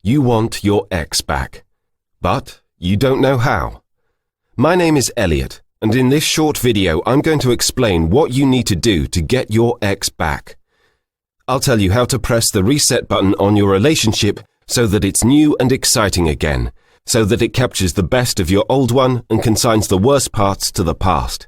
You want your ex back, but you don't know how. My name is Elliot, and in this short video I'm going to explain what you need to do to get your ex back. I'll tell you how to press the reset button on your relationship so that it's new and exciting again, so that it captures the best of your old one and consigns the worst parts to the past.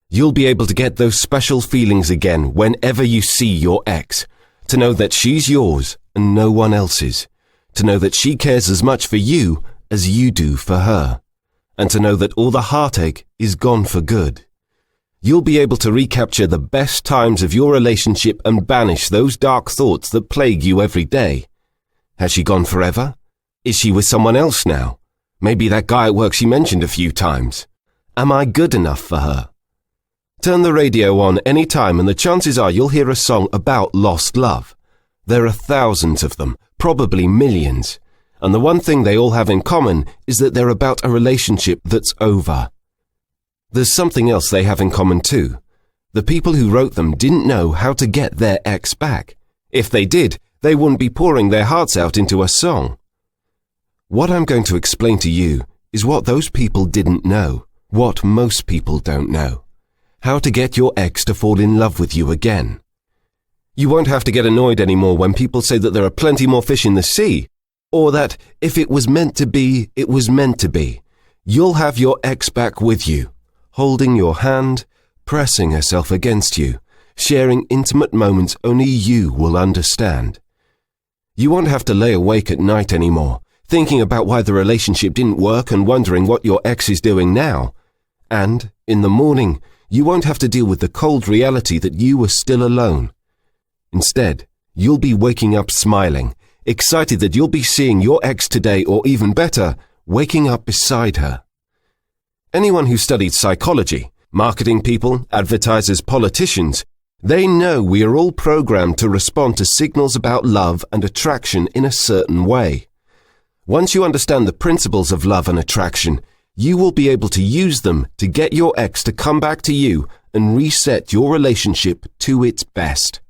You'll be able to get those special feelings again whenever you see your ex, to know that she's yours and no one else's, to know that she cares as much for you as you do for her, and to know that all the heartache is gone for good. You'll be able to recapture the best times of your relationship and banish those dark thoughts that plague you every day. Has she gone forever? Is she with someone else now? Maybe that guy at work she mentioned a few times. Am I good enough for her? Turn the radio on any time and the chances are you'll hear a song about lost love. There are thousands of them, probably millions. And the one thing they all have in common is that they're about a relationship that's over. There's something else they have in common too. The people who wrote them didn't know how to get their ex back. If they did, they wouldn't be pouring their hearts out into a song. What I'm going to explain to you is what those people didn't know, what most people don't know. How to get your ex to fall in love with you again. You won't have to get annoyed anymore when people say that there are plenty more fish in the sea, or that if it was meant to be, it was meant to be. You'll have your ex back with you, holding your hand, pressing herself against you, sharing intimate moments only you will understand. You won't have to lay awake at night anymore, thinking about why the relationship didn't work and wondering what your ex is doing now. And, in the morning, you won't have to deal with the cold reality that you were still alone. Instead, you'll be waking up smiling, excited that you'll be seeing your ex today, or even better, waking up beside her. Anyone who studied psychology, marketing people, advertisers, politicians, they know we are all programmed to respond to signals about love and attraction in a certain way. Once you understand the principles of love and attraction, you will be able to use them to get your ex to come back to you and reset your relationship to its best.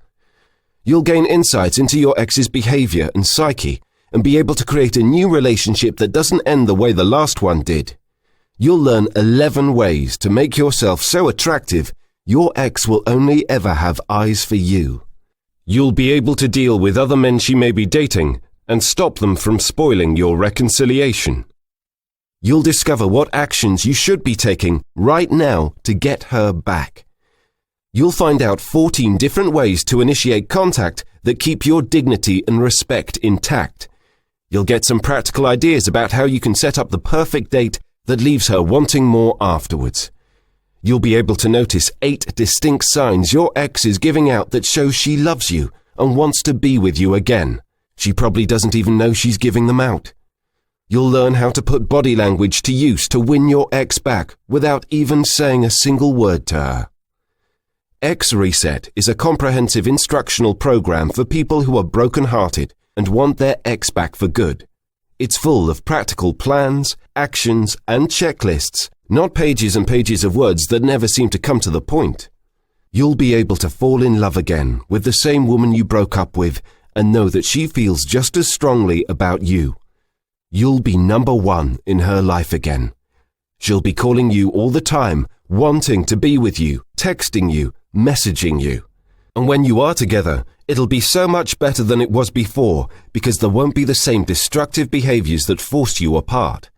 You'll gain insights into your ex's behavior and psyche and be able to create a new relationship that doesn't end the way the last one did. You'll learn 11 ways to make yourself so attractive your ex will only ever have eyes for you. You'll be able to deal with other men she may be dating and stop them from spoiling your reconciliation. You'll discover what actions you should be taking right now to get her back. You'll find out 14 different ways to initiate contact that keep your dignity and respect intact. You'll get some practical ideas about how you can set up the perfect date that leaves her wanting more afterwards. You'll be able to notice 8 distinct signs your ex is giving out that show she loves you and wants to be with you again. She probably doesn't even know she's giving them out. You'll learn how to put body language to use to win your ex back without even saying a single word to her. Ex Reset is a comprehensive instructional program for people who are broken-hearted and want their ex back for good. It's full of practical plans, actions, and checklists, not pages and pages of words that never seem to come to the point. You'll be able to fall in love again with the same woman you broke up with and know that she feels just as strongly about you. You'll be number one in her life again. She'll be calling you all the time, wanting to be with you, texting you, messaging you. And when you are together, it'll be so much better than it was before because there won't be the same destructive behaviors that forced you apart.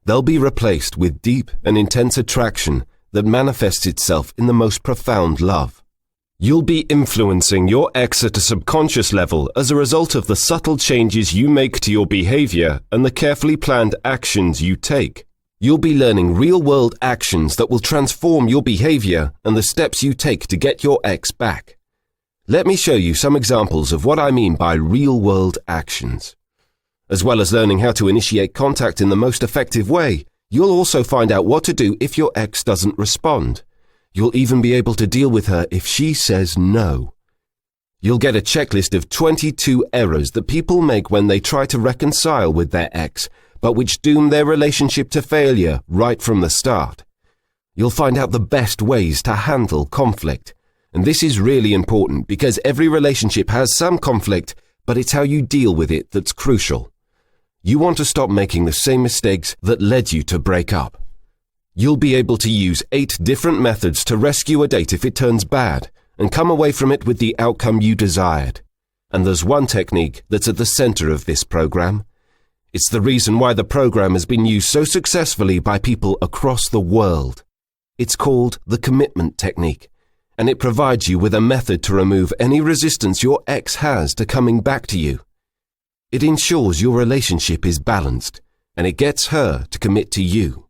They'll be replaced with deep and intense attraction that manifests itself in the most profound love. You'll be influencing your ex at a subconscious level as a result of the subtle changes you make to your behavior and the carefully planned actions you take. You'll be learning real-world actions that will transform your behavior and the steps you take to get your ex back. Let me show you some examples of what I mean by real-world actions. As well as learning how to initiate contact in the most effective way, you'll also find out what to do if your ex doesn't respond. You'll even be able to deal with her if she says no. You'll get a checklist of 22 errors that people make when they try to reconcile with their ex, but which doom their relationship to failure right from the start. You'll find out the best ways to handle conflict. And this is really important because every relationship has some conflict, but it's how you deal with it that's crucial. You want to stop making the same mistakes that led you to break up. You'll be able to use 8 different methods to rescue a date if it turns bad and come away from it with the outcome you desired. And there's one technique that's at the center of this program. It's the reason why the program has been used so successfully by people across the world. It's called the commitment technique, and it provides you with a method to remove any resistance your ex has to coming back to you. It ensures your relationship is balanced, and it gets her to commit to you.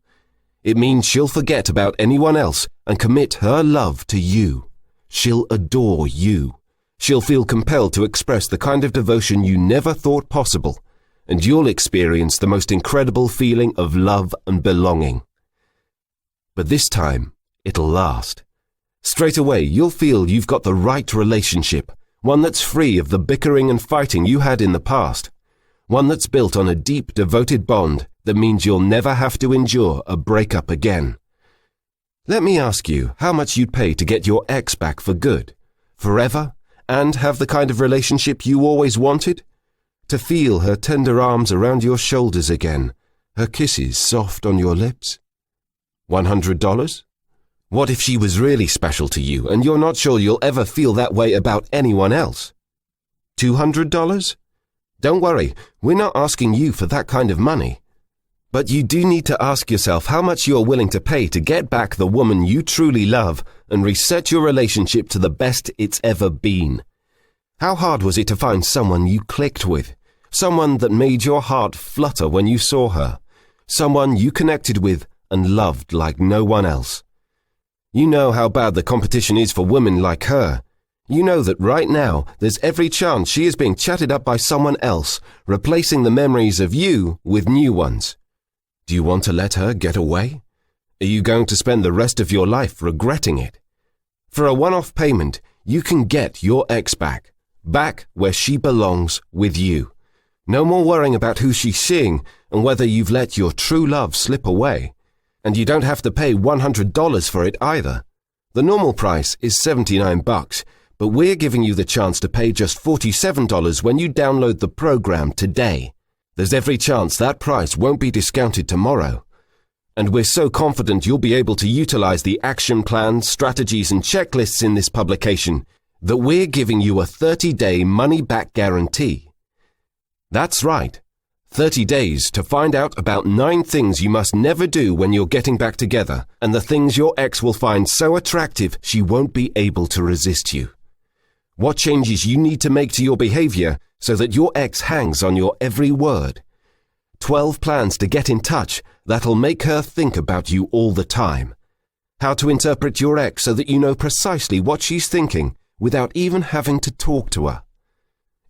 It means she'll forget about anyone else and commit her love to you. She'll adore you. She'll feel compelled to express the kind of devotion you never thought possible, and you'll experience the most incredible feeling of love and belonging. But this time, it'll last. Straight away, you'll feel you've got the right relationship, one that's free of the bickering and fighting you had in the past, one that's built on a deep, devoted bond that means you'll never have to endure a breakup again. Let me ask you how much you'd pay to get your ex back for good, forever, and have the kind of relationship you always wanted? To feel her tender arms around your shoulders again, her kisses soft on your lips? $100? What if she was really special to you and you're not sure you'll ever feel that way about anyone else? $200? Don't worry, we're not asking you for that kind of money. But you do need to ask yourself how much you're willing to pay to get back the woman you truly love and reset your relationship to the best it's ever been. How hard was it to find someone you clicked with? Someone that made your heart flutter when you saw her? Someone you connected with and loved like no one else? You know how bad the competition is for women like her. You know that right now there's every chance she is being chatted up by someone else, replacing the memories of you with new ones. Do you want to let her get away? Are you going to spend the rest of your life regretting it? For a one-off payment, you can get your ex back where she belongs with you. No more worrying about who she's seeing and whether you've let your true love slip away. And you don't have to pay $100 for it either. The normal price is $79, but we're giving you the chance to pay just $47 when you download the program today. There's every chance that price won't be discounted tomorrow. And we're so confident you'll be able to utilize the action plans, strategies, and checklists in this publication that we're giving you a 30-day money-back guarantee. That's right. 30 days to find out about 9 things you must never do when you're getting back together, and the things your ex will find so attractive she won't be able to resist you. What changes you need to make to your behavior so that your ex hangs on your every word. 12 plans to get in touch that'll make her think about you all the time. How to interpret your ex so that you know precisely what she's thinking without even having to talk to her.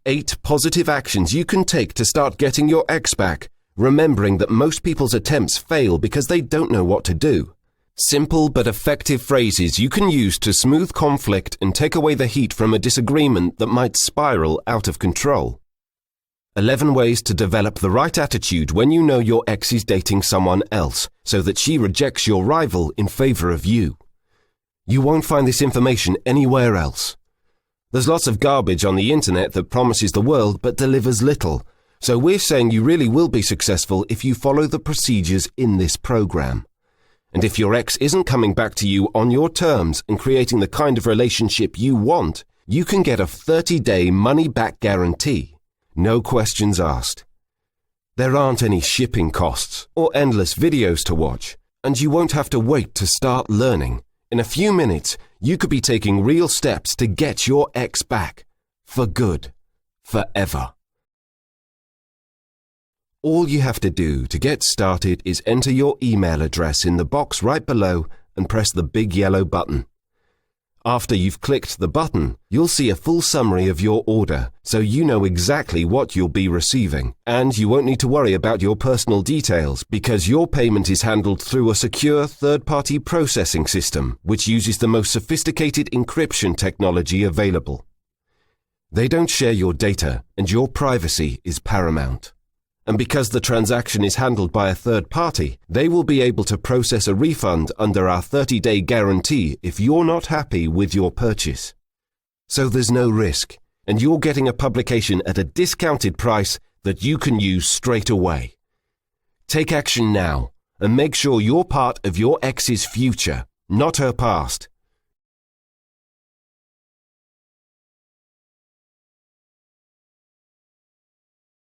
8 positive actions you can take to start getting your ex back, remembering that most people's attempts fail because they don't know what to do. Simple but effective phrases you can use to smooth conflict and take away the heat from a disagreement that might spiral out of control. 11 ways to develop the right attitude when you know your ex is dating someone else, so that she rejects your rival in favor of you. You won't find this information anywhere else. There's lots of garbage on the internet that promises the world but delivers little, so we're saying you really will be successful if you follow the procedures in this program. And if your ex isn't coming back to you on your terms and creating the kind of relationship you want, you can get a 30-day money-back guarantee. No questions asked. There aren't any shipping costs or endless videos to watch, and you won't have to wait to start learning. In a few minutes, you could be taking real steps to get your ex back. For good. Forever. All you have to do to get started is enter your email address in the box right below and press the big yellow button. After you've clicked the button, you'll see a full summary of your order, so you know exactly what you'll be receiving, and you won't need to worry about your personal details because your payment is handled through a secure third-party processing system which uses the most sophisticated encryption technology available. They don't share your data, and your privacy is paramount. And because the transaction is handled by a third party, they will be able to process a refund under our 30-day guarantee if you're not happy with your purchase. So there's no risk, and you're getting a publication at a discounted price that you can use straight away. Take action now and make sure you're part of your ex's future, not her past.